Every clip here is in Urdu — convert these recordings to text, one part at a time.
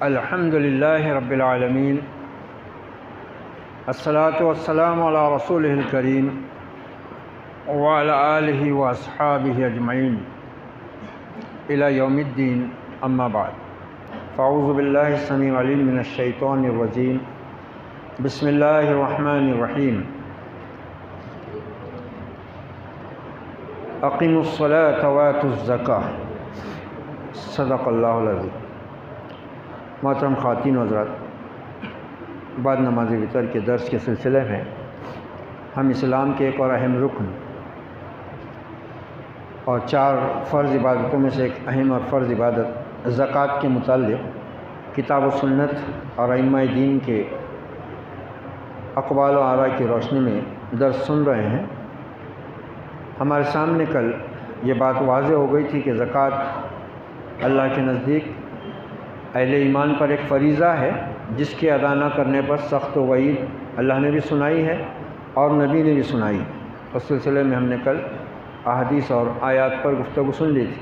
الحمد للہ رب العالمین، الصلاۃ والسلام علی رسولہ الکریم وعلی آلہ واصحابہ اجمعین الی یوم الدین، اما بعد، فاعوذ باللہ السمیع العلیم من الشیطان الرجیم، بسم اللہ الرحمن الرحیم، اقیموا الصلاۃ وآتوا الزکاۃ، صدق اللہ العظیم۔ محترم خواتین و حضرات، بعد نماز وتر کے درس کے سلسلے میں ہم اسلام کے ایک اور اہم رکن اور 4 فرض عبادتوں میں سے ایک اہم اور فرض عبادت زکوٰۃ کے متعلق کتاب و سنت اور ائمہ دین کے اقوال و آراء کی روشنی میں درس سن رہے ہیں۔ ہمارے سامنے کل یہ بات واضح ہو گئی تھی کہ زکوٰۃ اللہ کے نزدیک اہل ایمان پر ایک فریضہ ہے، جس کے ادا نہ کرنے پر سخت وعید اللہ نے بھی سنائی ہے اور نبی نے بھی سنائی۔ اس سلسلے میں ہم نے کل احادیث اور آیات پر گفتگو سن لی تھی،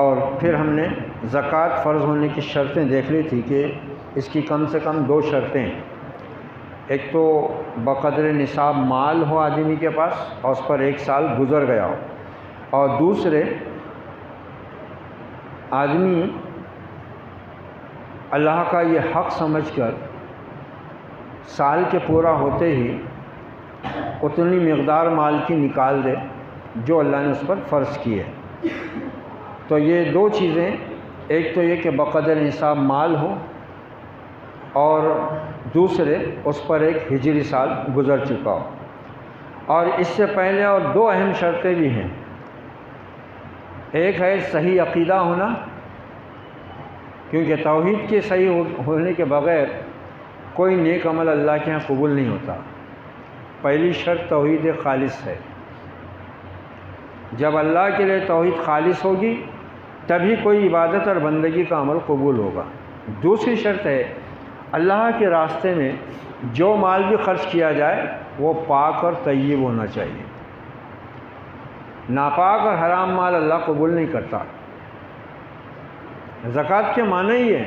اور پھر ہم نے زکوٰۃ فرض ہونے کی شرطیں دیکھ لی تھی کہ اس کی کم سے کم 2 شرطیں ہیں۔ ایک تو بقدر نصاب مال ہو آدمی کے پاس اور اس پر 1 سال گزر گیا ہو، اور دوسرے آدمی اللہ کا یہ حق سمجھ کر سال کے پورا ہوتے ہی اتنی مقدار مال کی نکال دے جو اللہ نے اس پر فرض کی ہے۔ تو یہ 2 چیزیں، ایک تو یہ کہ بقدر نصاب مال ہو، اور دوسرے اس پر 1 ہجری سال گزر چکا ہو۔ اور اس سے پہلے اور 2 اہم شرطیں بھی ہیں۔ ایک ہے صحیح عقیدہ ہونا، کیونکہ توحید کے صحیح ہونے کے بغیر کوئی نیک عمل اللہ کے ہاں قبول نہیں ہوتا۔ پہلی شرط توحید خالص ہے۔ جب اللہ کے لیے توحید خالص ہوگی تبھی کوئی عبادت اور بندگی کا عمل قبول ہوگا۔ دوسری شرط ہے اللہ کے راستے میں جو مال بھی خرچ کیا جائے وہ پاک اور طیب ہونا چاہیے۔ ناپاک اور حرام مال اللہ قبول نہیں کرتا۔ زکوٰۃ کے معنی ہی ہے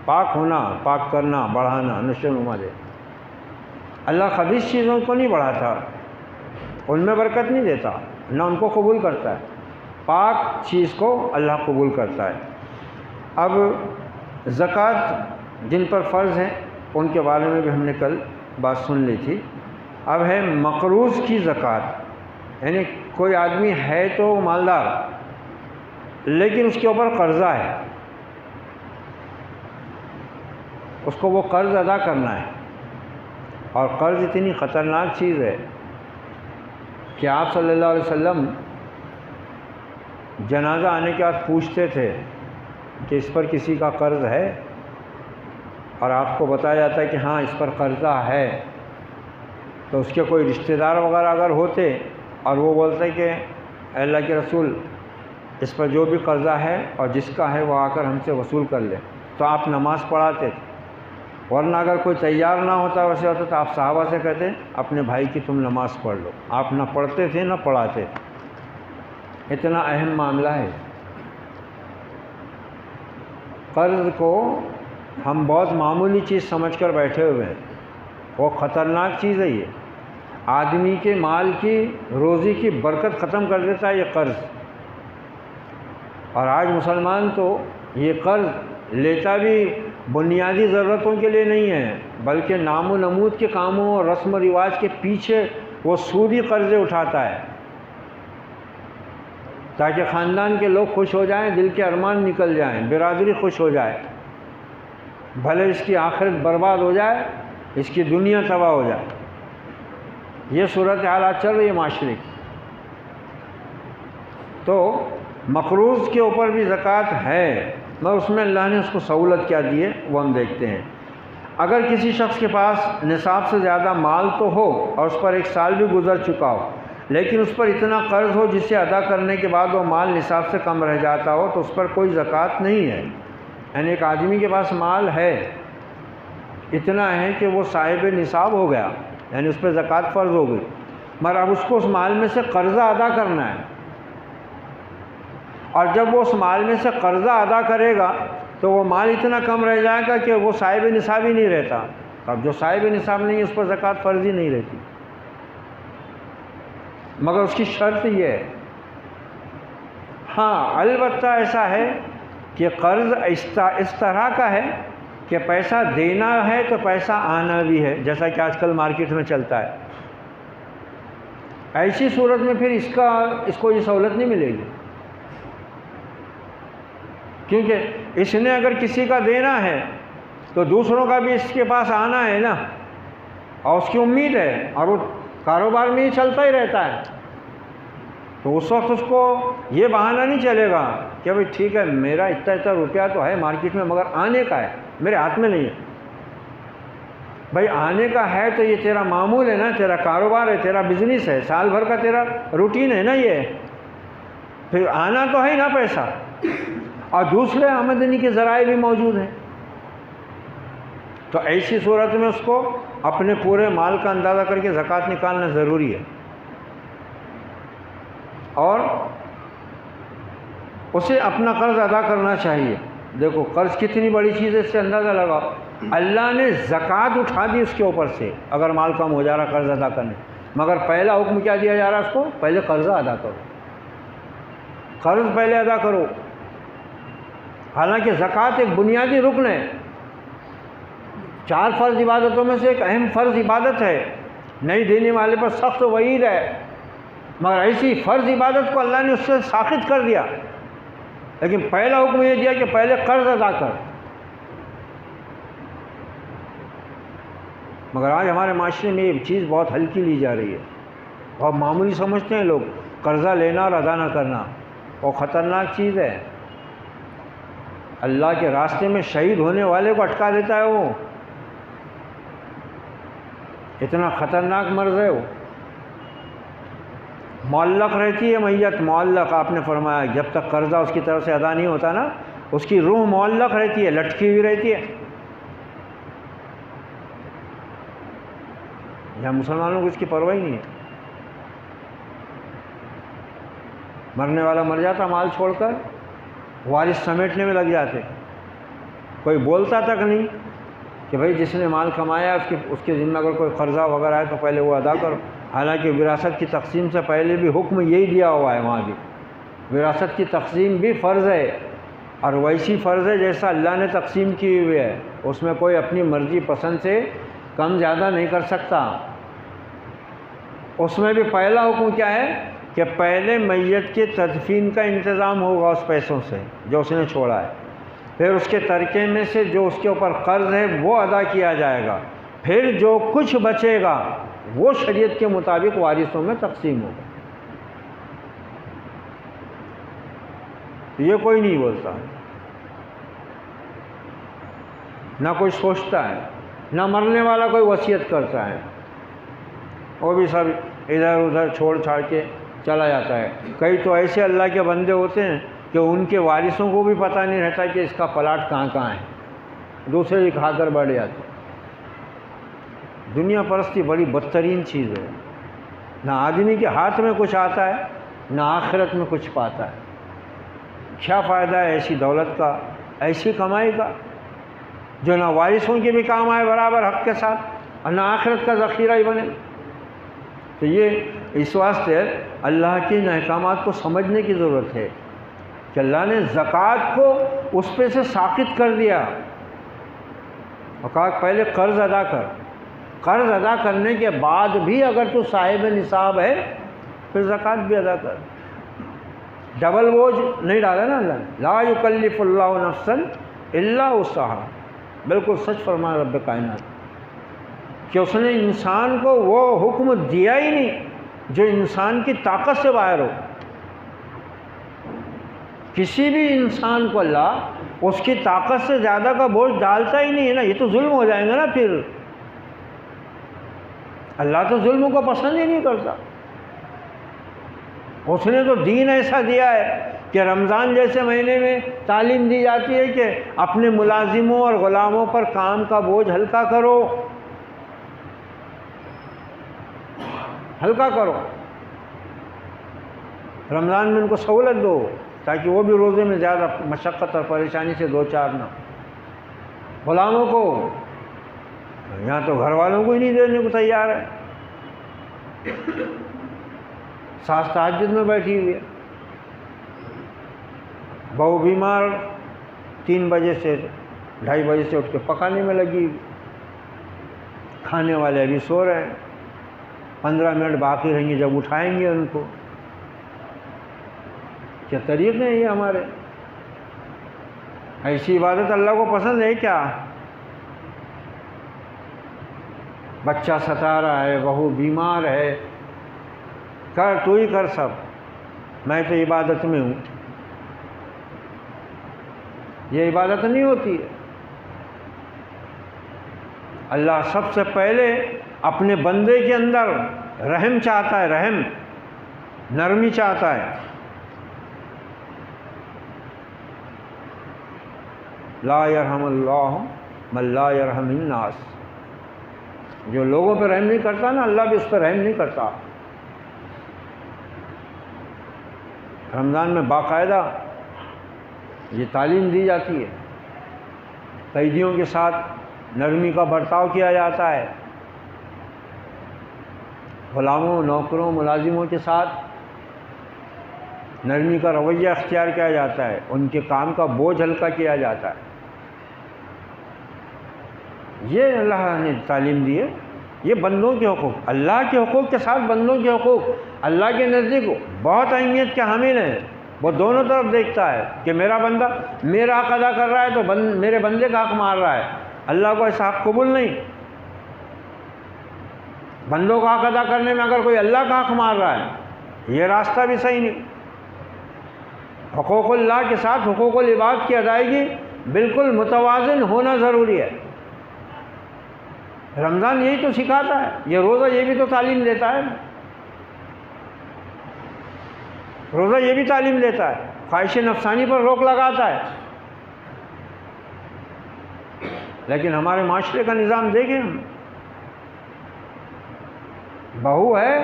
پاک ہونا، پاک کرنا، بڑھانا، نشو و نما دے۔ اللہ خبیث چیزوں کو نہیں بڑھاتا، ان میں برکت نہیں دیتا، نہ ان کو قبول کرتا ہے۔ پاک چیز کو اللہ قبول کرتا ہے۔ اب زکوٰۃ جن پر فرض ہیں ان کے بارے میں بھی ہم نے کل بات سن لی تھی۔ اب ہے مقروض کی زکوٰۃ، یعنی کوئی آدمی ہے تو مالدار لیکن اس کے اوپر قرضہ ہے، اس کو وہ قرض ادا کرنا ہے۔ اور قرض اتنی خطرناک چیز ہے کہ آپ صلی اللہ علیہ وسلم جنازہ آنے کے بعد پوچھتے تھے کہ اس پر کسی کا قرض ہے، اور آپ کو بتایا جاتا ہے کہ ہاں اس پر قرضہ ہے، تو اس کے کوئی رشتہ دار وغیرہ اگر ہوتے اور وہ بولتے کہ اے اللہ کے رسول اس پر جو بھی قرضہ ہے اور جس کا ہے وہ آ کر ہم سے وصول کر لے، تو آپ نماز پڑھاتے تھے۔ ورنہ اگر کوئی تیار نہ ہوتا، ویسے ہوتا تو آپ صحابہ سے کہتے اپنے بھائی کی تم نماز پڑھ لو۔ آپ نہ پڑھتے تھے نہ پڑھاتے تھے۔ اتنا اہم معاملہ ہے۔ قرض کو ہم بہت معمولی چیز سمجھ کر بیٹھے ہوئے ہیں، وہ خطرناک چیز ہے۔ یہ آدمی کے مال کی، روزی کی برکت ختم کر دیتا ہے یہ قرض۔ اور آج مسلمان تو یہ قرض لیتا بھی بنیادی ضرورتوں کے لیے نہیں ہے، بلکہ نام و نمود کے کاموں اور رسم و رواج کے پیچھے وہ سودی قرضے اٹھاتا ہے تاکہ خاندان کے لوگ خوش ہو جائیں، دل کے ارمان نکل جائیں، برادری خوش ہو جائے، بھلے اس کی آخرت برباد ہو جائے، اس کی دنیا تباہ ہو جائے۔ یہ صورت حالات چل رہی ہے معاشرے کی۔ تو مقروض کے اوپر بھی زکوٰۃ ہے، مگر اس میں اللہ نے اس کو سہولت کیا دی ہے وہ ہم دیکھتے ہیں۔ اگر کسی شخص کے پاس نصاب سے زیادہ مال تو ہو اور اس پر 1 سال بھی گزر چکا ہو، لیکن اس پر اتنا قرض ہو جسے ادا کرنے کے بعد وہ مال نصاب سے کم رہ جاتا ہو، تو اس پر کوئی زکوٰۃ نہیں ہے۔ یعنی ایک آدمی کے پاس مال ہے، اتنا ہے کہ وہ صاحب نصاب ہو گیا، یعنی اس پہ زکوٰۃ فرض ہو گئی، مگر اب اس کو اس مال میں سے قرضہ ادا کرنا ہے، اور جب وہ اس مال میں سے قرضہ ادا کرے گا تو وہ مال اتنا کم رہ جائے گا کہ وہ صاحب نصاب ہی نہیں رہتا. اب جو صاحب نصاب نہیں ہے اس پر زکوٰۃ فرض ہی نہیں رہتی. مگر اس کی شرط یہ ہے، ہاں البتہ ایسا ہے کہ قرض اس طرح کا ہے کہ پیسہ دینا ہے تو پیسہ آنا بھی ہے، جیسا کہ آج کل مارکیٹ میں چلتا ہے. ایسی صورت میں پھر اس کو یہ سہولت نہیں ملے گی، کیونکہ اس نے اگر کسی کا دینا ہے تو دوسروں کا بھی اس کے پاس آنا ہے نا، اور اس کی امید ہے، اور وہ کاروبار میں ہی چلتا ہی رہتا ہے. تو اس وقت اس کو یہ بہانہ نہیں چلے گا کہ بھئی ٹھیک ہے میرا اتنا روپیہ تو ہے مارکیٹ میں مگر آنے کا ہے، میرے ہاتھ میں نہیں ہے. بھائی آنے کا ہے تو یہ تیرا معمول ہے نا، تیرا کاروبار ہے، تیرا بزنس ہے، سال بھر کا تیرا روٹین ہے نا یہ، پھر آنا تو ہے نا پیسہ، اور دوسرے آمدنی کے ذرائع بھی موجود ہیں. تو ایسی صورت میں اس کو اپنے پورے مال کا اندازہ کر کے زکوٰۃ نکالنا ضروری ہے، اور اسے اپنا قرض ادا کرنا چاہیے. دیکھو قرض کتنی بڑی چیز ہے، اس سے اندازہ لگاؤ. اللہ نے زکوٰۃ اٹھا دی اس کے اوپر سے اگر مال کم ہو جا رہا قرض ادا کرنے، مگر پہلا حکم کیا دیا جا رہا ہے اس کو؟ پہلے قرضہ ادا کرو، قرض پہلے ادا کرو. حالانکہ زکوٰۃ ایک بنیادی رکن ہے، 4 فرض عبادتوں میں سے ایک اہم فرض عبادت ہے، نہیں دینے والے پر سخت وعید ہے. مگر ایسی فرض عبادت کو اللہ نے اس سے ساخط کر دیا، لیکن پہلا حکم یہ دیا کہ پہلے قرض ادا کر. مگر آج ہمارے معاشرے میں یہ چیز بہت ہلکی لی جا رہی ہے، بہت معمولی سمجھتے ہیں لوگ قرضہ لینا اور ادا نہ کرنا، اور خطرناک چیز ہے. اللہ کے راستے میں شہید ہونے والے کو اٹکا دیتا ہے، وہ اتنا خطرناک مرض ہے. وہ معلق رہتی ہے میت، معلق آپ نے فرمایا جب تک قرضہ اس کی طرف سے ادا نہیں ہوتا نا، اس کی روح معلق رہتی ہے، لٹکی ہوئی رہتی ہے. یہاں مسلمانوں کو اس کی پرواہ ہی نہیں ہے. مرنے والا مر جاتا مال چھوڑ کر، وارث سمیٹنے میں لگ جاتے، کوئی بولتا تک نہیں کہ بھئی جس نے مال کمایا اس کے ذمہ اگر کوئی قرضہ وغیرہ ہے تو پہلے وہ ادا کرو. حالانکہ وراثت کی تقسیم سے پہلے بھی حکم یہی دیا ہوا ہے، وہاں بھی وراثت کی تقسیم بھی فرض ہے، اور ویسی فرض ہے جیسا اللہ نے تقسیم کی ہوئی ہے. اس میں کوئی اپنی مرضی پسند سے کم زیادہ نہیں کر سکتا. اس میں بھی پہلا حکم کیا ہے کہ پہلے میت کے تدفین کا انتظام ہوگا اس پیسوں سے جو اس نے چھوڑا ہے، پھر اس کے ترکے میں سے جو اس کے اوپر قرض ہے وہ ادا کیا جائے گا، پھر جو کچھ بچے گا وہ شریعت کے مطابق وارثوں میں تقسیم ہوگا. یہ کوئی نہیں بولتا، نہ کوئی سوچتا ہے، نہ مرنے والا کوئی وصیت کرتا ہے، وہ بھی سب ادھر ادھر چھوڑ چھاڑ کے چلا جاتا ہے. کئی تو ایسے اللہ کے بندے ہوتے ہیں کہ ان کے وارثوں کو بھی پتہ نہیں رہتا کہ اس کا پلاٹ کہاں کہاں ہے، دوسرے ہی کھا کر بیٹھ جاتے. دنیا پرستی بڑی بدترین چیز ہے، نہ آدمی کے ہاتھ میں کچھ آتا ہے نہ آخرت میں کچھ پاتا ہے. کیا فائدہ ہے ایسی دولت کا، ایسی کمائی کا جو نہ وارثوں کے بھی کام آئے برابر حق کے ساتھ اور نہ آخرت کا ذخیرہ ہی بنے. تو یہ اس واسطے اللہ کے ان احکامات کو سمجھنے کی ضرورت ہے کہ اللہ نے زکوٰۃ کو اس پہ سے ساقط کر دیا اور کہا پہلے قرض ادا کر. قرض ادا کرنے کے بعد بھی اگر تو صاحب نصاب ہے پھر زکوٰۃ بھی ادا کر. ڈبل بوجھ نہیں ڈالا نا اللہ نے، لا یکلف اللہ نفسا الا وسعہا. بالکل سچ فرمایا رب کائنات کہ اس نے انسان کو وہ حکم دیا ہی نہیں جو انسان کی طاقت سے باہر ہو. کسی بھی انسان کو اللہ اس کی طاقت سے زیادہ کا بوجھ ڈالتا ہی نہیں ہے نا، یہ تو ظلم ہو جائیں گے نا. پھر اللہ تو ظلم کو پسند ہی نہیں کرتا. اس نے تو دین ایسا دیا ہے کہ رمضان جیسے مہینے میں تعلیم دی جاتی ہے کہ اپنے ملازموں اور غلاموں پر کام کا بوجھ ہلکا کرو، ہلکا کرو. رمضان میں ان کو سہولت دو تاکہ وہ بھی روزے میں زیادہ مشقت اور پریشانی سے دو چار نہ. غلاموں کو یہاں تو گھر والوں کو ہی نہیں دینے کو تیار ہے. ساس تہجد میں بیٹھی ہوئی ہے، بہو بیمار 3 بجے سے 2:30 بجے سے اٹھ کے پکانے میں لگی، کھانے والے ابھی سو رہے ہیں، 15 منٹ باقی رہیں گے جب اٹھائیں گے ان کو. کیا طریقے ہیں یہ ہمارے؟ ایسی عبادت اللہ کو پسند ہے کیا؟ بچہ ستا رہا ہے، بہو بیمار ہے، کر تو ہی کر سب، میں تو عبادت میں ہوں. یہ عبادت نہیں ہوتی ہے. اللہ سب سے پہلے اپنے بندے کے اندر رحم چاہتا ہے، رحم، نرمی چاہتا ہے. لا یرحم اللہ من لا یرحم الناس. جو لوگوں پہ رحم نہیں کرتا نا، اللہ بھی اس پہ رحم نہیں کرتا. رمضان میں باقاعدہ یہ تعلیم دی جاتی ہے، قیدیوں کے ساتھ نرمی کا برتاؤ کیا جاتا ہے، غلاموں، نوکروں، ملازموں کے ساتھ نرمی کا رویہ اختیار کیا جاتا ہے، ان کے کام کا بوجھ ہلکا کیا جاتا ہے. یہ اللہ نے تعلیم دی ہے. یہ بندوں کے حقوق، اللہ کے حقوق کے ساتھ بندوں کے حقوق اللہ کے نزدیک بہت اہمیت کے حامل ہیں. وہ دونوں طرف دیکھتا ہے کہ میرا بندہ میرا حق ادا کر رہا ہے تو میرے بندے کا حق مار رہا ہے. اللہ کو ایسا حق قبول نہیں. بندوں کا حق ادا کرنے میں اگر کوئی اللہ کا حق مار رہا ہے، یہ راستہ بھی صحیح نہیں. حقوق اللہ کے ساتھ حقوق العباد کی ادائیگی بالکل متوازن ہونا ضروری ہے. رمضان یہی تو سکھاتا ہے، یہ روزہ یہ بھی تو تعلیم دیتا ہے. روزہ یہ بھی تعلیم دیتا ہے، خواہش نفسانی پر روک لگاتا ہے. لیکن ہمارے معاشرے کا نظام دیکھیں ہم، بہو ہے،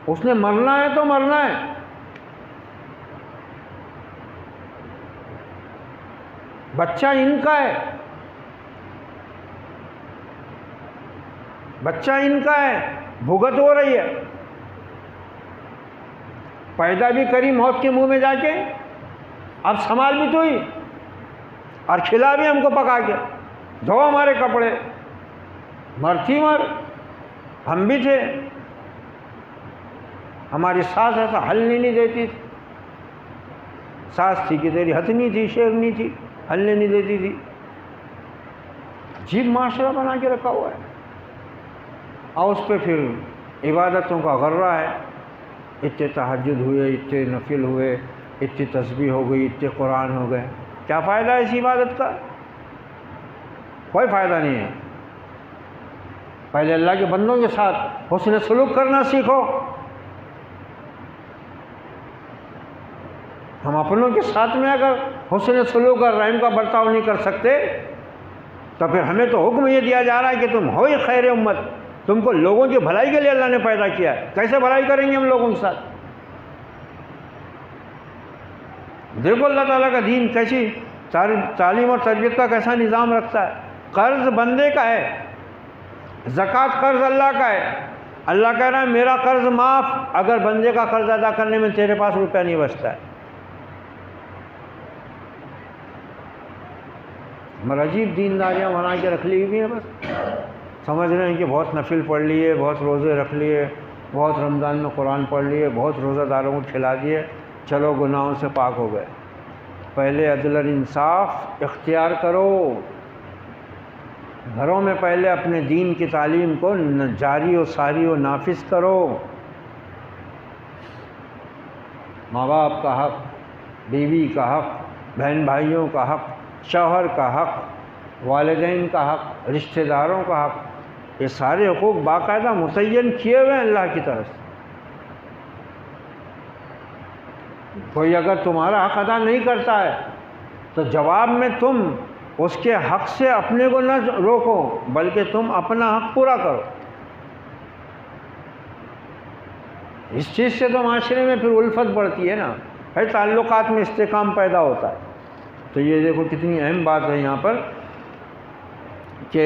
اس نے مرنا ہے تو مرنا ہے. بچہ ان کا ہے، بچہ ان کا ہے، بھگت ہو رہی ہے. پیدا بھی کری موت کے منہ میں جا کے، اب سنبھال بھی تو ہی، اور کھلا بھی ہم کو پکا کے. دھو ہمارے کپڑے، مرتھی مر، ہم بھی تھے. ہماری ساس ایسا ہلنے نہیں دیتی تھی. ساس تھی کہ تیری ہتنی تھی، شیرنی تھی، ہلنے نہیں دیتی تھی. عجیب معاشرہ بنا کے رکھا ہوا ہے، اور اس پہ پھر عبادتوں کا غرہ ہے. اتنے تہجد ہوئے، اتنے نفل ہوئے، اتنی تسبیح ہو گئی، اتنے قرآن ہو گئے. کیا فائدہ ہے اس عبادت کا؟ کوئی فائدہ نہیں ہے. پہلے اللہ کے بندوں کے ساتھ حسن سلوک کرنا سیکھو. ہم اپنوں کے ساتھ میں اگر حسن سلوک اور رحم کا برتاؤ نہیں کر سکتے تو پھر ہمیں تو حکم یہ دیا جا رہا ہے کہ تم ہو ہی خیر امت. تم کو لوگوں کی بھلائی کے لیے اللہ نے پیدا کیا ہے. کیسے بھلائی کریں گے ہم لوگوں کے ساتھ؟ دیکھو اللہ تعالیٰ کا دین کیسی تعلیم اور تربیت کا کیسا نظام رکھتا ہے. قرض بندے کا ہے، زکوٰۃ قرض اللہ کا ہے. اللہ کہہ رہا ہے میرا قرض معاف اگر بندے کا قرض ادا کرنے میں تیرے پاس روپیہ نہیں بچتا ہے. مگر عجیب دینداریاں بنا کے رکھ لی ہوئی ہیں. بس سمجھ رہے ہیں کہ بہت نفل پڑھ لیے، بہت روزے رکھ لیے، بہت رمضان میں قرآن پڑھ لیے، بہت روزہ داروں کو کھلا دیے، چلو گناہوں سے پاک ہو گئے. پہلے عدل اور انصاف اختیار کرو. گھروں میں پہلے اپنے دین کی تعلیم کو جاری و ساری و نافذ کرو. ماں باپ کا حق، بیوی کا حق، بہن بھائیوں کا حق، شوہر کا حق، والدین کا حق، رشتہ داروں کا حق، یہ سارے حقوق باقاعدہ متعین کیے ہوئے ہیں اللہ کی طرف سے. کوئی اگر تمہارا حق ادا نہیں کرتا ہے تو جواب میں تم اس کے حق سے اپنے کو نہ روکو بلکہ تم اپنا حق پورا کرو. اس چیز سے تو معاشرے میں پھر الفت بڑھتی ہے نا. ہے تعلقات میں استحکام پیدا ہوتا ہے۔ تو یہ دیکھو کتنی اہم بات ہے یہاں پر کہ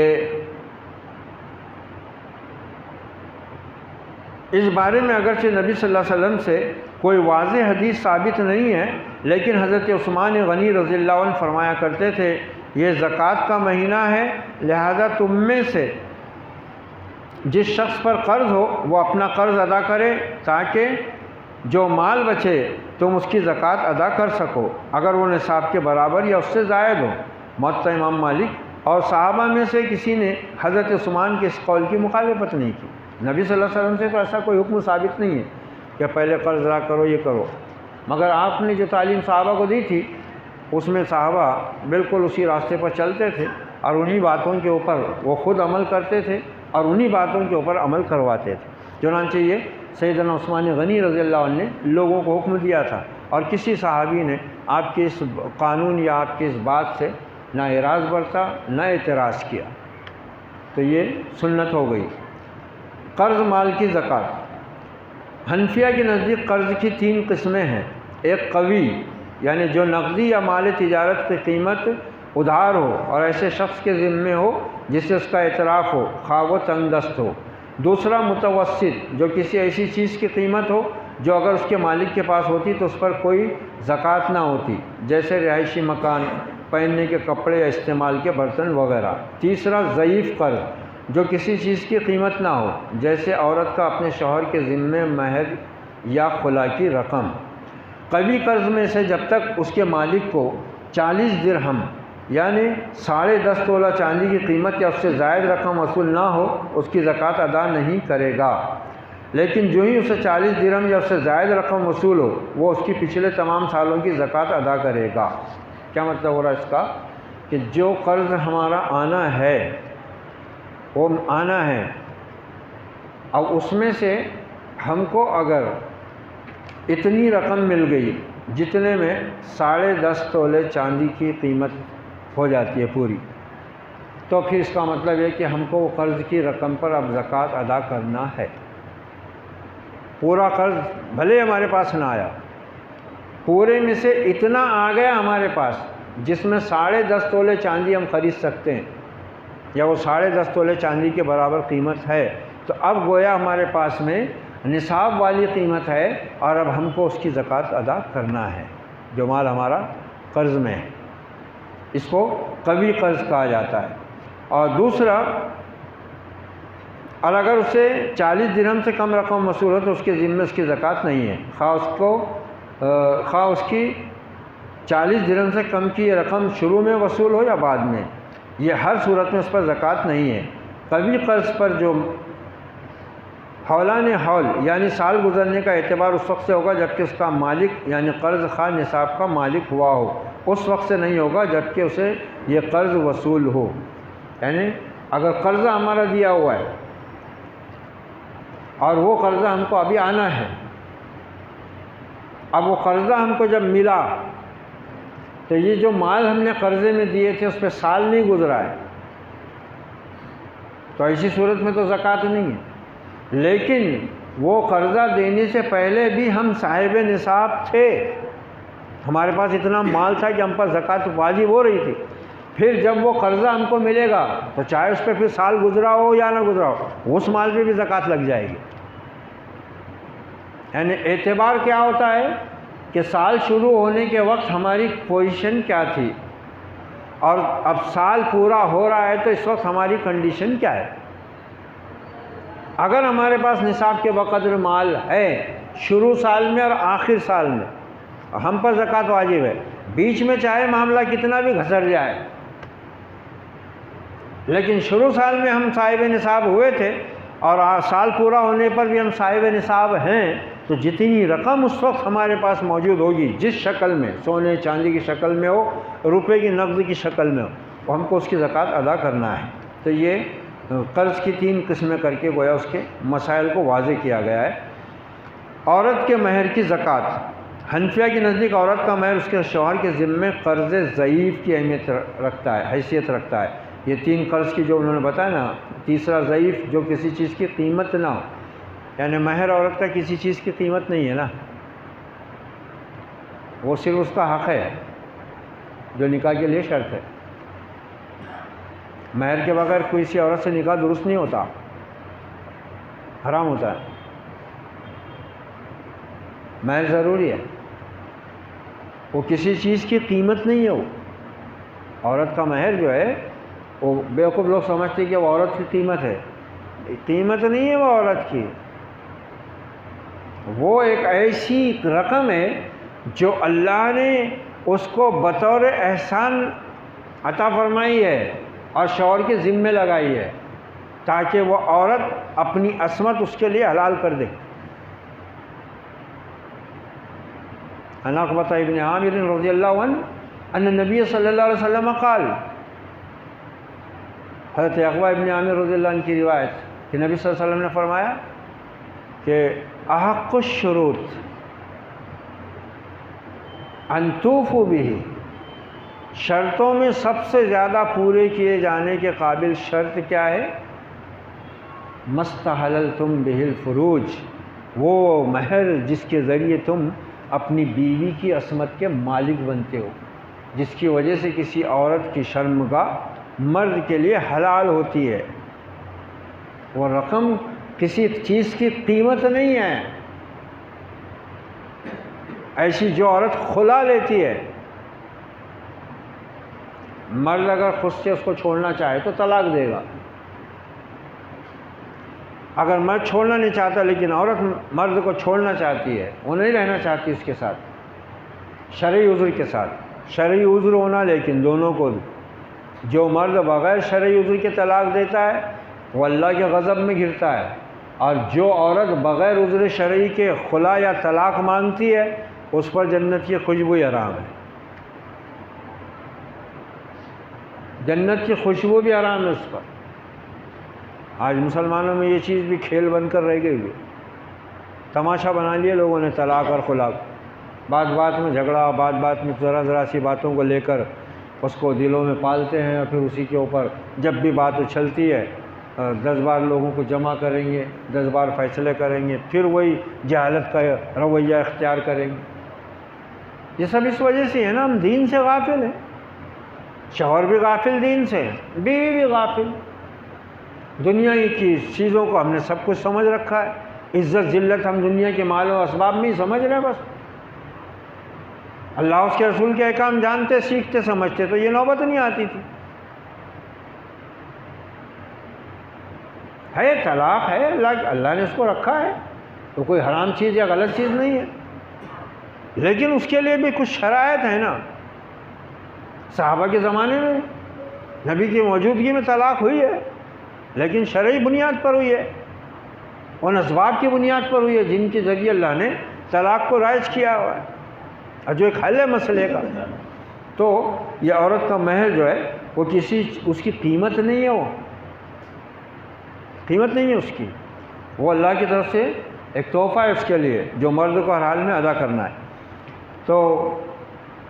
اس بارے میں اگرچہ نبی صلی اللہ علیہ وسلم سے کوئی واضح حدیث ثابت نہیں ہے، لیکن حضرت عثمان غنی رضی اللہ عنہ فرمایا کرتے تھے یہ زکوٰۃ کا مہینہ ہے، لہذا تم میں سے جس شخص پر قرض ہو وہ اپنا قرض ادا کرے تاکہ جو مال بچے تم اس کی زکوٰۃ ادا کر سکو اگر وہ نصاب کے برابر یا اس سے زائد ہو۔ موطا امام مالک اور صحابہ میں سے کسی نے حضرت عثمان کے اس قول کی مخالفت نہیں کی۔ نبی صلی اللہ علیہ وسلم سے تو ایسا کوئی حکم ثابت نہیں ہے کہ پہلے قرض ادا کرو یہ کرو، مگر آپ نے جو تعلیم صحابہ کو دی تھی اس میں صحابہ بالکل اسی راستے پر چلتے تھے اور انہی باتوں کے اوپر وہ خود عمل کرتے تھے اور انہی باتوں کے اوپر عمل کرواتے تھے۔ چنانچہ یہ سیدنا عثمان غنی رضی اللہ عنہ نے لوگوں کو حکم دیا تھا اور کسی صحابی نے آپ کے اس قانون یا آپ کی اس بات سے نہ اعراض برتا نہ اعتراض کیا، تو یہ سنت ہو گئی۔ قرض مال کی زکوٰۃ۔ حنفیہ کے نزدیک قرض کی 3 قسمیں ہیں۔ ایک قوی یعنی جو نقدی یا مال تجارت کی قیمت ادھار ہو اور ایسے شخص کے ذمے ہو جس سے اس کا اعتراف ہو خواہ وہ تنگ دست ہو۔ دوسرا متوسط جو کسی ایسی چیز کی قیمت ہو جو اگر اس کے مالک کے پاس ہوتی تو اس پر کوئی زکوٰۃ نہ ہوتی، جیسے رہائشی مکان، پہننے کے کپڑے یا استعمال کے برتن وغیرہ۔ تیسرا ضعیف قرض جو کسی چیز کی قیمت نہ ہو، جیسے عورت کا اپنے شوہر کے ذمے مہر یا خلا کی رقم۔ قوی قرض میں سے جب تک اس کے مالک کو 40 درہم یعنی 10.5 تولہ چاندی کی قیمت یا اس سے زائد رقم وصول نہ ہو اس کی زکوٰۃ ادا نہیں کرے گا، لیکن جو ہی اسے 40 درہم یا اس سے زائد رقم وصول ہو وہ اس کی پچھلے تمام سالوں کی زکوٰۃ ادا کرے گا۔ کیا مطلب ہو رہا ہے اس کا؟ کہ جو قرض ہمارا آنا ہے وہ آنا ہے، اب اس میں سے ہم کو اگر اتنی رقم مل گئی جتنے میں 10.5 تولے چاندی کی قیمت ہو جاتی ہے پوری، تو پھر اس کا مطلب ہے کہ ہم کو وہ قرض کی رقم پر اب زکوٰۃ ادا کرنا ہے۔ پورا قرض بھلے ہمارے پاس نہ آیا، پورے میں سے اتنا آ گیا ہمارے پاس جس میں 10.5 تولے چاندی ہم خرید سکتے ہیں یا وہ 10.5 تولے چاندی کے برابر قیمت ہے، تو اب گویا ہمارے پاس میں نصاب والی قیمت ہے اور اب ہم کو اس کی زکوٰۃ ادا کرنا ہے جو مال ہمارا قرض میں ہے۔ اس کو قوی قرض کہا جاتا ہے۔ اور دوسرا، اور اگر اسے 40 درہم سے کم رقم وصول ہو تو اس کے ذمے اس کی زکوٰۃ نہیں ہے، خواہ اس کی 40 درہم سے کم کی رقم شروع میں وصول ہو یا بعد میں، یہ ہر صورت میں اس پر زکوٰۃ نہیں ہے۔ قوی قرض پر جو حولان حول یعنی سال گزرنے کا اعتبار اس وقت سے ہوگا جبکہ اس کا مالک یعنی قرض خواہ نصاب کا مالک ہوا ہو، اس وقت سے نہیں ہوگا جبکہ اسے یہ قرض وصول ہو۔ یعنی اگر قرضہ ہمارا دیا ہوا ہے اور وہ قرضہ ہم کو ابھی آنا ہے، اب وہ قرضہ ہم کو جب ملا تو یہ جو مال ہم نے قرضے میں دیے تھے اس پہ سال نہیں گزرا ہے، تو ایسی صورت میں تو زکوٰۃ نہیں ہے۔ لیکن وہ قرضہ دینے سے پہلے بھی ہم صاحب نصاب تھے، ہمارے پاس اتنا مال تھا کہ ہم پر زکوٰۃ واجب ہو رہی تھی، پھر جب وہ قرضہ ہم کو ملے گا تو چاہے اس پہ پھر سال گزرا ہو یا نہ گزرا ہو اس مال پہ بھی زکوٰۃ لگ جائے گی۔ یعنی اعتبار کیا ہوتا ہے کہ سال شروع ہونے کے وقت ہماری پوزیشن کیا تھی اور اب سال پورا ہو رہا ہے تو اس وقت ہماری کنڈیشن کیا ہے۔ اگر ہمارے پاس نصاب کے بقدر مال ہے شروع سال میں اور آخر سال میں، ہم پر زکوٰۃ واجب ہے، بیچ میں چاہے معاملہ کتنا بھی گھسر جائے، لیکن شروع سال میں ہم صاحب نصاب ہوئے تھے اور سال پورا ہونے پر بھی ہم صاحب نصاب ہیں، تو جتنی رقم اس وقت ہمارے پاس موجود ہوگی جس شکل میں، سونے چاندی کی شکل میں ہو، روپے کی نقد کی شکل میں ہو، تو ہم کو اس کی زکوٰۃ ادا کرنا ہے۔ تو یہ قرض کی 3 قسمیں کر کے گویا اس کے مسائل کو واضح کیا گیا ہے۔ عورت کے مہر کی زکوٰۃ۔ حنفیہ کے نزدیک عورت کا مہر اس کے شوہر کے ذمے قرض ضعیف کی اہمیت رکھتا ہے، حیثیت رکھتا ہے۔ یہ 3 قرض کی جو انہوں نے بتایا نا، تیسرا ضعیف جو کسی چیز کی قیمت نہ ہو، یعنی مہر عورت کا کسی چیز کی قیمت نہیں ہے نا، وہ صرف اس کا حق ہے جو نکاح کے لیے شرط ہے۔ مہر کے بغیر کسی عورت سے نکاح درست نہیں ہوتا، حرام ہوتا ہے۔ مہر ضروری ہے، وہ کسی چیز کی قیمت نہیں ہے۔ وہ عورت کا مہر جو ہے وہ بیوقوف لوگ سمجھتے کہ وہ عورت کی قیمت ہے، قیمت نہیں ہے وہ عورت کی، وہ ایک ایسی رقم ہے جو اللہ نے اس کو بطور احسان عطا فرمائی ہے اور شوہر کے ذمے لگائی ہے تاکہ وہ عورت اپنی عصمت اس کے لیے حلال کر دے۔ عن عقبۃ ابن عامر رضی اللہ عنہ ان النبی صلی اللہ علیہ وسلم قال، حضرت عقبہ ابن عامر رضی اللہ عنہ کی روایت کہ نبی صلی اللہ علیہ وسلم نے فرمایا کہ احق الشروط ان توفوا بہ، شرطوں میں سب سے زیادہ پورے کیے جانے کے قابل شرط کیا ہے؟ مستحللتم بہ الفروج، وہ مہر جس کے ذریعے تم اپنی بیوی کی عصمت کے مالک بنتے ہو، جس کی وجہ سے کسی عورت کی شرمگاہ مرد کے لیے حلال ہوتی ہے۔ وہ رقم کسی چیز کی قیمت نہیں ہے، ایسی جو عورت خلا لیتی ہے، مرد اگر خود سے اس کو چھوڑنا چاہے تو طلاق دے گا، اگر مرد چھوڑنا نہیں چاہتا لیکن عورت مرد کو چھوڑنا چاہتی ہے، وہ نہیں رہنا چاہتی اس کے ساتھ شرعی عذر کے ساتھ، شرعی عذر ہونا لیکن دونوں کو، جو مرد بغیر شرعی عذر کے طلاق دیتا ہے وہ اللہ کے غضب میں گرتا ہے، اور جو عورت بغیر عذر شرعی کے خلا یا طلاق مانگتی ہے اس پر جنت کی خوشبو حرام ہے، جنت کی خوشبو بھی حرام ہے اس پر۔ آج مسلمانوں میں یہ چیز بھی کھیل بن کر رہ گئی ہے، تماشا بنا لیے لوگوں نے طلاق اور خلا، بات بات میں جھگڑا، بات بات میں ذرا ذرا سی باتوں کو لے کر اس کو دلوں میں پالتے ہیں، اور پھر اسی کے اوپر جب بھی بات اچھلتی ہے 10 بار لوگوں کو جمع کریں گے، 10 بار فیصلے کریں گے، پھر وہی جہالت کا رویہ اختیار کریں گے۔ یہ سب اس وجہ سے ہے نا، ہم دین سے غافل ہیں، شوہر بھی غافل دین سے، بیوی بھی غافل، دنیا کی چیزوں کو ہم نے سب کچھ سمجھ رکھا ہے، عزت ذلت ہم دنیا کے مال و اسباب میں ہی سمجھ رہے ہیں بس۔ اللہ اس کے رسول کے احکام جانتے، سیکھتے، سمجھتے تو یہ نوبت نہیں آتی تھی۔ ہے طلاق ہے، اللہ نے اس کو رکھا ہے، تو کوئی حرام چیز یا غلط چیز نہیں ہے، لیکن اس کے لیے بھی کچھ شرائط ہیں نا۔ صحابہ کے زمانے میں نبی کی موجودگی میں طلاق ہوئی ہے، لیکن شرعی بنیاد پر ہوئی ہے، ان اسباب کی بنیاد پر ہوئی ہے جن کے ذریعے اللہ نے طلاق کو رائج کیا ہوا ہے، اور جو ایک حل ہے مسئلے کا۔ تو یہ عورت کا مہر جو ہے وہ اس کی قیمت نہیں ہے، وہ قیمت نہیں ہے اس کی، وہ اللہ کی طرف سے ایک تحفہ ہے اس کے لیے جو مرد کو ہر حال میں ادا کرنا ہے۔ تو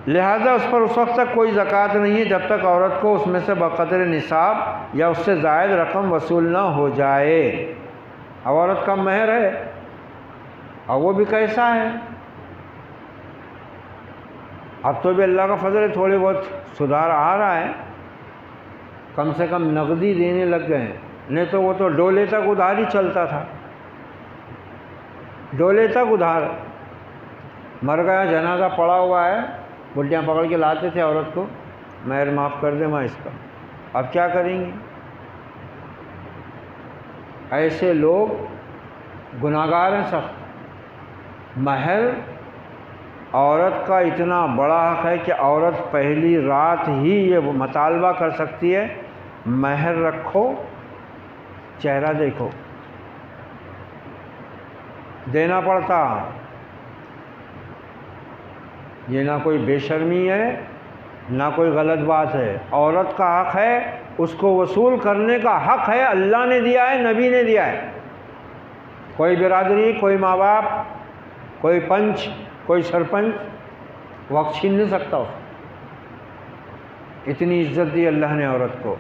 لہذا اس پر اس وقت تک کوئی زکوٰۃ نہیں ہے جب تک عورت کو اس میں سے بقدر نصاب یا اس سے زائد رقم وصول نہ ہو جائے۔ اب عورت کا مہر ہے اور وہ بھی کیسا ہے؟ اب تو بھی اللہ کا فضل ہے، تھوڑے بہت سدھار آ رہا ہے، کم سے کم نقدی دینے لگ گئے ہیں، نہیں تو وہ تو ڈولے تک ادھار ہی چلتا تھا، ڈولے تک ادھار۔ مر گیا، جنازہ پڑا ہوا ہے، بڈیاں پکڑ کے لاتے تھے عورت کو، مہر معاف کر دے ماں اس کا، اب کیا کریں گی؟ ایسے لوگ گناہگار ہیں سخت۔ مہر عورت کا اتنا بڑا حق ہے کہ عورت پہلی رات ہی یہ مطالبہ کر سکتی ہے مہر رکھو، چہرہ دیکھو، دینا پڑتا۔ یہ نہ کوئی بے شرمی ہے نہ کوئی غلط بات ہے، عورت کا حق ہے، اس کو وصول کرنے کا حق ہے، اللہ نے دیا ہے، نبی نے دیا ہے۔ کوئی برادری، کوئی ماں باپ، کوئی پنچ، کوئی سرپنچ وقت چھین نہیں سکتا اس کو۔ اتنی عزت دی اللہ نے عورت کو،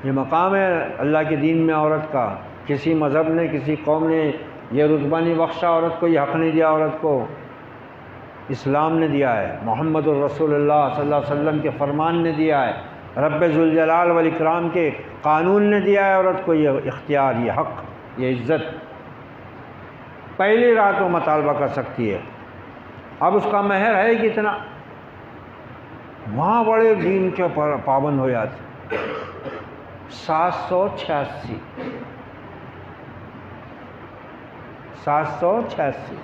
یہ مقام ہے اللہ کے دین میں عورت کا۔ کسی مذہب نے، کسی قوم نے یہ رتبہ نہیں بخشا عورت کو، یہ حق نہیں دیا عورت کو اسلام نے دیا ہے، محمد الرسول اللہ صلی اللہ علیہ وسلم کے فرمان نے دیا ہے، رب ذوالجلال والاکرام کے قانون نے دیا ہے عورت کو یہ اختیار، یہ حق، یہ عزت۔ پہلی رات وہ مطالبہ کر سکتی ہے۔ اب اس کا مہر ہے کتنا؟ وہاں بڑے دین کے پابند ہو جاتے، 786 786۔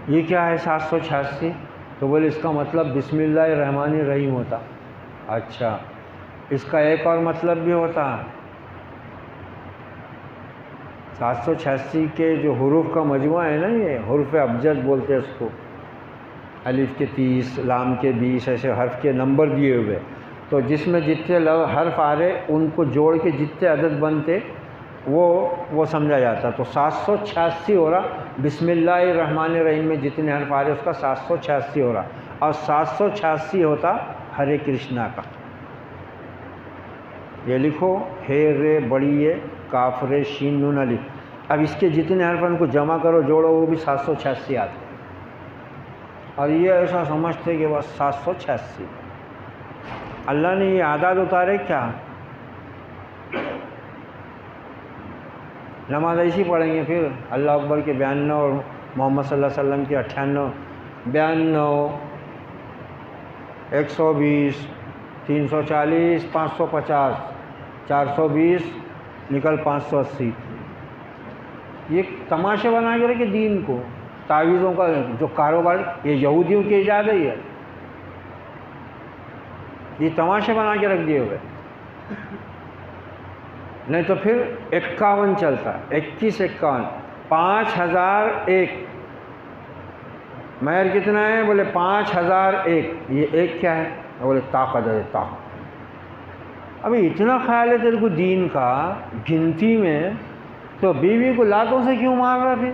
یہ کیا ہے 786؟ تو بولے اس کا مطلب بسم اللہ الرحمن الرحیم ہوتا۔ اچھا، اس کا ایک اور مطلب بھی ہوتا۔ 786 کے جو حروف کا مجموعہ ہے نا، یہ حروف ابجد بولتے ہیں اس کو، الف کے 30، لام کے 20، ایسے حرف کے نمبر دیے ہوئے، تو جس میں جتنے حرف آ رہے ان کو جوڑ کے جتنے عدد بنتے وہ سمجھا جاتا۔ تو 786 ہو رہا، بسم اللہ الرحمن الرحیم میں جتنے حرف آ رہے اس کا 786 ہو رہا، اور 786 ہوتا ہرے کرشنا کا۔ یہ لکھو، ہے رے بڑی ہے، کاف رے شین نون الف۔ اب اس کے جتنے حرف ان کو جمع کرو جوڑو وہ بھی 786 آتے، اور یہ ایسا سمجھتے کہ بس 786۔ اللہ نے یہ اعداد اتارے کیا؟ نماز ایسی پڑھیں گے پھر اللہ اکبر کے 92 اور محمد صلی اللہ علیہ وسلم کے 98، 92، 120، 340، 550، 420 نکل 580۔ یہ تماشے بنا کے رکھے دین کو، تعویذوں کا جو کاروبار، یہ یہودیوں کی ایجاد ہے، یہ تماشے بنا کے رکھ دیے ہوئے۔ نہیں تو پھر 51 چلتا، 21، 51، 5001۔ مہر کتنا ہے؟ بولے 5001۔ یہ ایک کیا ہے؟ بولے طاقت ہے، طاقت۔ ابھی اتنا خیال ہے تیرے کو دین کا گنتی میں، تو بیوی کو لاتوں سے کیوں مار رہا پھر؟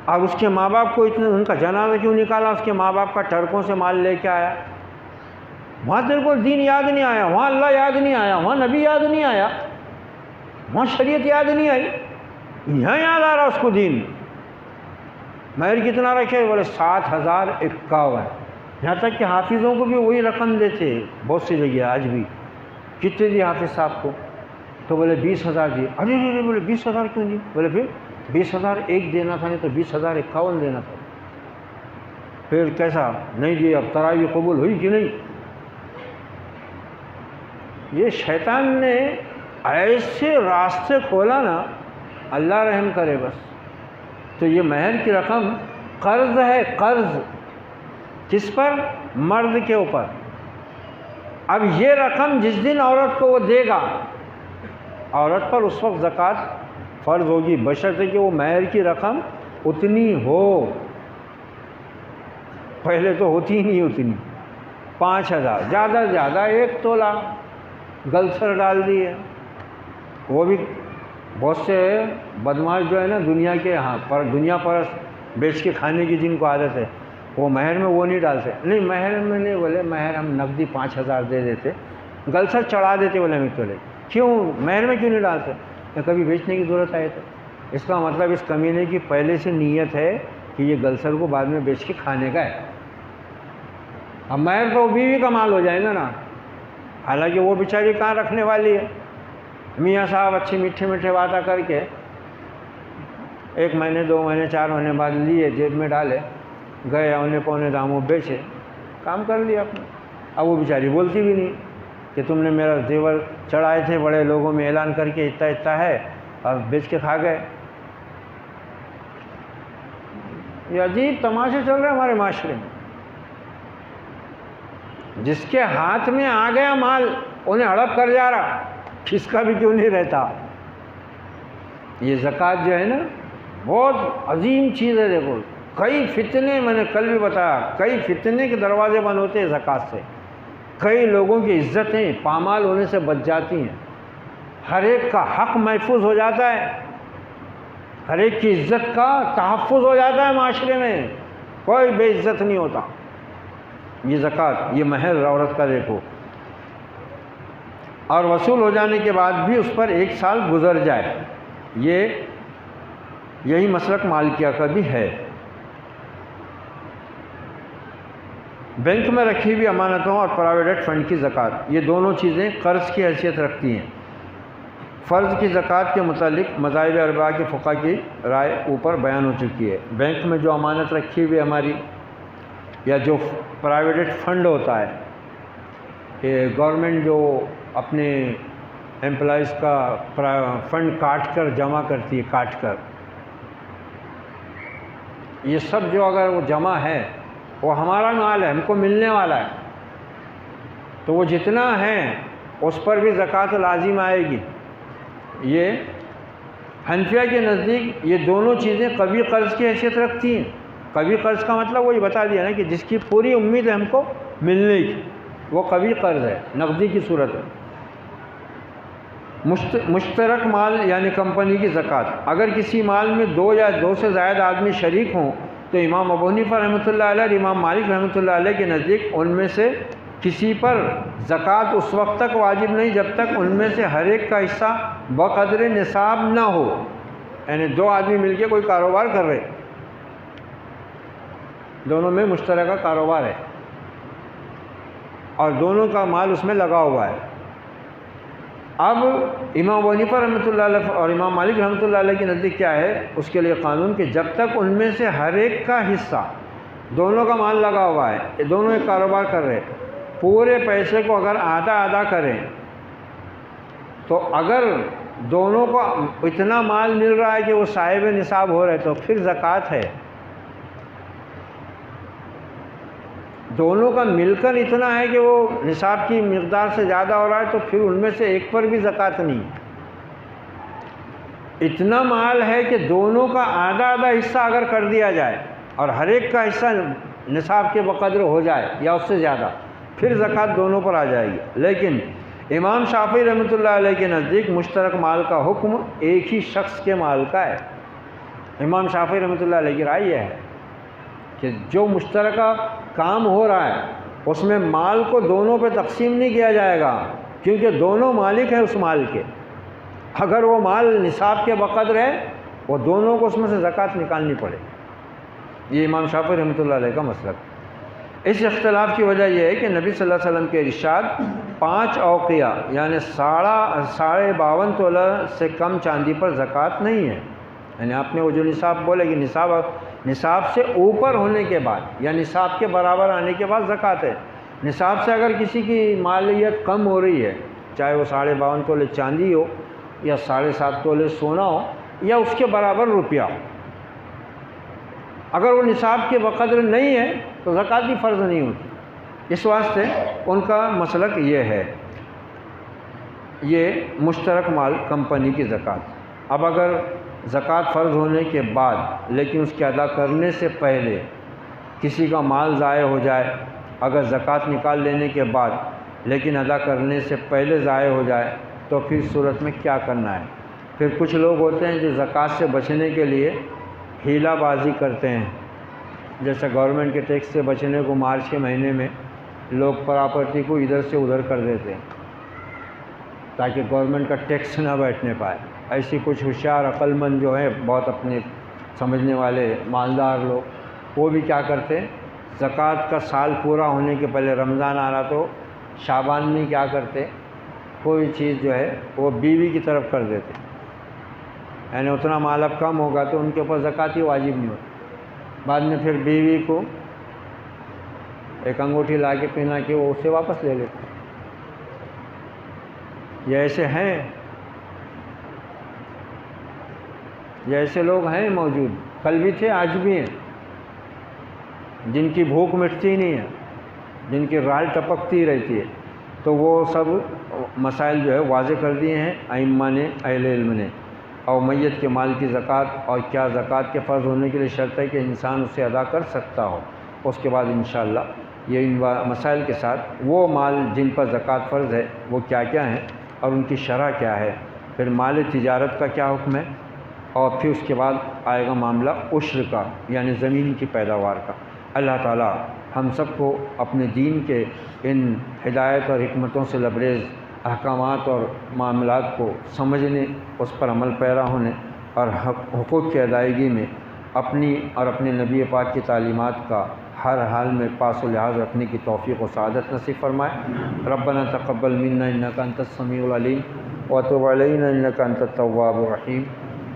اب اس کے ماں باپ کو اتنے، ان کا جنازہ کیوں نکالا؟ اس کے ماں باپ کا ٹرکوں سے مال لے کے آیا۔ وہاں تیرے کو دین یاد نہیں آیا، وہاں اللہ یاد نہیں آیا، وہاں نبی یاد نہیں آیا، وہاں شریعت یاد نہیں آئی، یہاں یاد آ رہا اس کو دین۔ مہر کتنا رکھے؟ بولے 7051۔ یہاں تک کہ حافظوں کو بھی وہی رقم دیتے بہت سی جگہ آج بھی۔ کتنے دی حافظ صاحب کو؟ تو بولے 20,000 دیے۔ ارے بولے 20,000 کیوں دی؟ بولے پھر 20,001 دینا تھا، نہیں تو 20,051 دینا تھا۔ پھر کیسا نہیں دی؟ اب تراویح قبول ہوئی کہ نہیں؟ یہ شیطان نے ایسے راستے کھولا نا، اللہ رحم کرے بس۔ تو یہ مہر کی رقم قرض ہے، قرض کس پر؟ مرد کے اوپر۔ اب یہ رقم جس دن عورت کو وہ دے گا، عورت پر اس وقت زکوٰۃ فرض ہوگی، بشرطے کہ وہ مہر کی رقم اتنی ہو۔ پہلے تو ہوتی ہی نہیں اتنی، 5,000، زیادہ سے زیادہ 1 تولہ گلسر ڈال دی ہے۔ وہ بھی بہت سے بدماش جو ہے نا دنیا کے، ہاں پر دنیا پرست بیچ کے کھانے کی جن کو عادت ہے، وہ مہر میں وہ نہیں ڈالتے۔ نہیں مہر میں نہیں، بولے مہر ہم نقدی 5,000 دے دیتے، گلسر چڑھا دیتے، بولے ہم تولے۔ کیوں مہر میں کیوں نہیں ڈالتے؟ یا کبھی بیچنے کی ضرورت آئے تو؟ اس کا مطلب اس کمینے کی پہلے سے نیت ہے کہ یہ گلسر کو بعد میں بیچ کے کھانے کا ہے۔ اب مہر تو بیوی کا مال ہو جائے گا نا، حالانکہ وہ بیچاری کہاں رکھنے والی ہے۔ میاں صاحب اچھے میٹھے میٹھے وعدہ کر کے 1 مہینے 2 مہینے 4 مہینے بعد لیے، جیب میں ڈالے، گئے اونے پونے داموں بیچے، کام کر لیا اپنا۔ اب وہ بیچاری بولتی بھی نہیں کہ تم نے میرا زیور چڑھائے تھے بڑے لوگوں میں اعلان کر کے اتنا اتنا ہے، اور بیچ کے کھا گئے۔ یہ عجیب تماشے چل رہے ہمارے معاشرے میں۔ جس کے ہاتھ میں آ گیا مال انہیں ہڑپ کر جا رہا، کس کا بھی کیوں نہیں رہتا۔ یہ زکوٰۃ جو ہے نا بہت عظیم چیز ہے۔ دیکھو کئی فتنے، میں نے کل بھی بتایا، کئی فتنے کے دروازے بند ہوتے ہیں زکوٰۃ سے۔ کئی لوگوں کی عزتیں پامال ہونے سے بچ جاتی ہیں، ہر ایک کا حق محفوظ ہو جاتا ہے، ہر ایک کی عزت کا تحفظ ہو جاتا ہے معاشرے میں، کوئی بے عزت نہیں ہوتا۔ یہ زکوٰۃ، یہ مہر عورت کا دیکھو، اور وصول ہو جانے کے بعد بھی اس پر 1 سال گزر جائے، یہ یہی مسلک مالکیہ کا بھی ہے۔ بینک میں رکھی ہوئی امانتوں اور پراویڈنٹ فنڈ کی زکوٰۃ، یہ دونوں چیزیں قرض کی حیثیت رکھتی ہیں۔ فرض کی زکوٰۃ کے متعلق مذاہب اربعہ کے فقہاء کی رائے اوپر بیان ہو چکی ہے۔ بینک میں جو امانت رکھی ہوئی ہماری، یا جو پرائیویٹ فنڈ ہوتا ہے کہ گورنمنٹ جو اپنے امپلائیز کا فنڈ کاٹ کر جمع کرتی ہے، یہ سب جو اگر وہ جمع ہے وہ ہمارا مال ہے، ہم کو ملنے والا ہے، تو وہ جتنا ہے اس پر بھی زکوٰۃ لازم آئے گی۔ یہ حنفیہ کے نزدیک یہ دونوں چیزیں قوی قرض کی حیثیت رکھتی ہیں۔ قوی قرض کا مطلب وہی بتا دیا نا کہ جس کی پوری امید ہے ہم کو ملنے کی، وہ قوی قرض ہے، نقدی کی صورت ہے۔ مشترک مال یعنی کمپنی کی زکوٰۃ، اگر کسی مال میں دو یا دو سے زائد آدمی شریک ہوں تو امام ابو حنیفہ رحمۃ اللہ علیہ اور امام مالک رحمۃ اللہ علیہ کے نزدیک ان میں سے کسی پر زکوٰۃ اس وقت تک واجب نہیں جب تک ان میں سے ہر ایک کا حصہ بقدر نصاب نہ ہو۔ یعنی دو آدمی مل کے کوئی کاروبار کر رہے، دونوں میں مشترکہ کاروبار ہے اور دونوں کا مال اس میں لگا ہوا ہے۔ اب امام ابو حنیفہ رحمۃ اللہ علیہ اور امام مالک رحمۃ اللہ علیہ کے نزدیک کیا ہے اس کے لیے قانون کہ جب تک ان میں سے ہر ایک کا حصہ، دونوں کا مال لگا ہوا ہے، یہ دونوں ایک کاروبار کر رہے، پورے پیسے کو اگر آدھا کریں تو اگر دونوں کو اتنا مال مل رہا ہے کہ وہ صاحب نصاب ہو رہے تو پھر زکوٰۃ ہے۔ دونوں کا مل کر اتنا ہے کہ وہ نصاب کی مقدار سے زیادہ ہو رہا ہے تو پھر ان میں سے ایک پر بھی زکوٰۃ نہیں۔ اتنا مال ہے کہ دونوں کا آدھا حصہ اگر کر دیا جائے اور ہر ایک کا حصہ نصاب کے بقدر ہو جائے یا اس سے زیادہ، پھر زکوٰۃ دونوں پر آ جائے گی۔ لیکن امام شافعی رحمۃ اللہ علیہ کے نزدیک مشترک مال کا حکم ایک ہی شخص کے مال کا ہے۔ امام شافعی رحمۃ اللہ علیہ کی رائے یہ ہے کہ جو مشترکہ کام ہو رہا ہے اس میں مال کو دونوں پہ تقسیم نہیں کیا جائے گا، کیونکہ دونوں مالک ہیں اس مال کے۔ اگر وہ مال نصاب کے بقدر ہے وہ دونوں کو اس میں سے زکوٰۃ نکالنی پڑے۔ یہ امام شافعی رحمۃ اللہ علیہ کا مسلک۔ اس اختلاف کی وجہ یہ ہے کہ نبی صلی اللہ علیہ وسلم کے ارشاد 5 اوقیہ یعنی 52.5 تولہ سے کم چاندی پر زکوٰۃ نہیں ہے۔ یعنی آپ نے وہ جو نصاب بولے کہ نصاب سے اوپر ہونے کے بعد یا نصاب کے برابر آنے کے بعد زکوٰۃ ہے۔ نصاب سے اگر کسی کی مالیت کم ہو رہی ہے، چاہے وہ 52.5 تولے چاندی ہو یا 7.5 تولے سونا ہو یا اس کے برابر روپیہ ہو، اگر وہ نصاب کے بقدر نہیں ہے تو زکوٰۃ بھی فرض نہیں ہوتی۔ اس واسطے ان کا مسلک یہ ہے، یہ مشترک مال کمپنی کی زکوٰۃ۔ اب اگر زکوٰۃ فرض ہونے کے بعد لیکن اس کے ادا کرنے سے پہلے کسی کا مال ضائع ہو جائے، اگر زکوٰۃ نکال لینے کے بعد لیکن ادا کرنے سے پہلے ضائع ہو جائے تو پھر صورت میں کیا کرنا ہے؟ پھر کچھ لوگ ہوتے ہیں جو زکوٰۃ سے بچنے کے لیے ہیلا بازی کرتے ہیں، جیسے گورنمنٹ کے ٹیکس سے بچنے کو مارچ کے مہینے میں لوگ پراپرٹی کو ادھر سے ادھر کر دیتے ہیں تاکہ گورنمنٹ کا ٹیکس نہ بیٹھنے پائے۔ ایسی کچھ ہوشیار عقل مند جو ہیں، بہت اپنے سمجھنے والے مالدار لوگ، وہ بھی کیا کرتے ہیں، زکوٰۃ کا سال پورا ہونے کے پہلے رمضان آ رہا تو شعبان میں کیا کرتے، کوئی چیز جو ہے وہ بیوی کی طرف کر دیتے، یعنی اتنا مال اب کم ہوگا تو ان کے اوپر زکوٰۃ ہی واجب نہیں ہوتی۔ بعد میں پھر بیوی کو ایک انگوٹھی لا کے پہنا کے وہ اسے واپس لے لیتے۔ یہ ایسے ہیں، یہ ایسے لوگ ہیں موجود، کل بھی تھے آج بھی ہیں، جن کی بھوک مٹتی نہیں ہے، جن کی رال ٹپکتی رہتی ہے۔ تو وہ سب مسائل جو ہے واضح کر دیے ہیں ائمہ نے، اہل علم نے، اور میت کے مال کی زکوٰۃ اور کیا زکوٰۃ کے فرض ہونے کے لیے شرط ہے کہ انسان اسے ادا کر سکتا ہو۔ اس کے بعد انشاءاللہ یہ ان مسائل کے ساتھ وہ مال جن پر زکوٰۃ فرض ہے وہ کیا کیا ہیں اور ان کی شرح کیا ہے، پھر مال تجارت کا کیا حکم ہے، اور پھر اس کے بعد آئے گا معاملہ عشر کا یعنی زمین کی پیداوار کا۔ اللہ تعالی ہم سب کو اپنے دین کے ان ہدایت اور حکمتوں سے لبریز احکامات اور معاملات کو سمجھنے، اس پر عمل پیرا ہونے اور حقوق کی ادائیگی میں اپنی اور اپنے نبی پاک کی تعلیمات کا ہر حال میں پاس و لحاظ رکھنے کی توفیق و سعادت نصیب فرمائے۔ ربنا تقبل منا انک انت السمیع العلیم وتب علینا انک انت التواب الرحیم،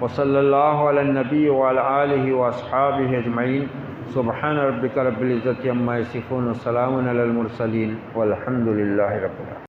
وصلی اللہ علی النبی وعلی آلہ واصحابہ اجمعین۔ سبحان ربک رب العزۃ عما یصفون وسلام علی المرسلین والحمد للہ رب العالمین۔